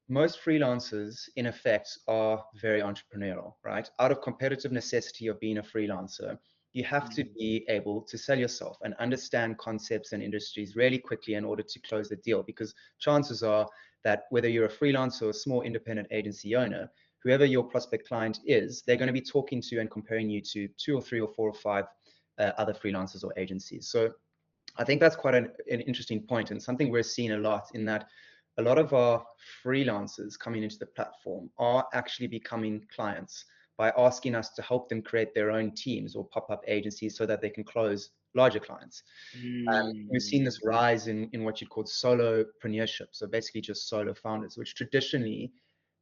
most freelancers, in effect, are very entrepreneurial, right? Out of competitive necessity of being a freelancer, you have to Mm, be able to sell yourself and understand concepts and industries really quickly in order to close the deal. Because chances are that whether you're a freelancer or a small independent agency owner, whoever your prospect client is, they're going to be talking to and comparing you to two or three or four or five other freelancers or agencies. So I think that's quite an interesting point and something we're seeing a lot in that a lot of our freelancers coming into the platform are actually becoming clients by asking us to help them create their own teams or pop-up agencies so that they can close larger clients. We've seen mm, this rise in what you'd call solopreneurship, so basically just solo founders, which traditionally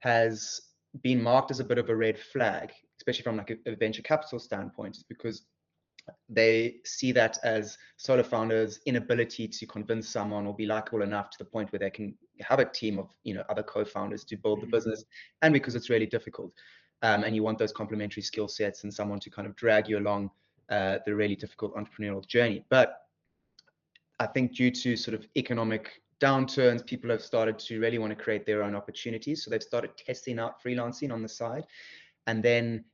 has been marked as a bit of a red flag, especially from like a venture capital standpoint, is because they see that as solo founders' inability to convince someone or be likable enough to the point where they can have a team of other co-founders to build the mm, business, and because it's really difficult, and you want those complementary skill sets and someone to kind of drag you along the really difficult entrepreneurial journey. But I think due to sort of economic downturns, people have started to really want to create their own opportunities. So they've started testing out freelancing on the side. And then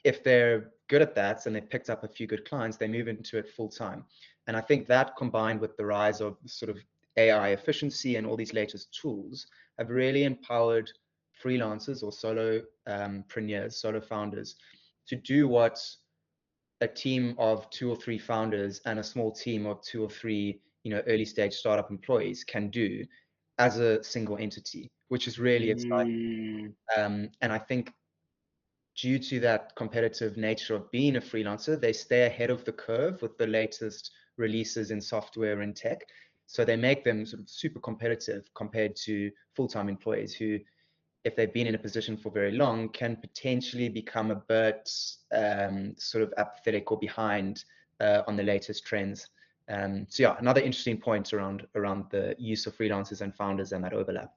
if they're good at that and they've picked up a few good clients, they move into it full time. And I think that combined with the rise of sort of AI efficiency and all these latest tools have really empowered freelancers or solopreneurs, solo founders to do what a team of two or three founders and a small team of two or three, early stage startup employees can do as a single entity, which is really exciting. mm, And I think due to that competitive nature of being a freelancer, they stay ahead of the curve with the latest releases in software and tech. So they make them sort of super competitive compared to full-time employees who, if they've been in a position for very long, can potentially become a bit sort of apathetic or behind on the latest trends. So yeah, another interesting point around the use of freelancers and founders and that overlap.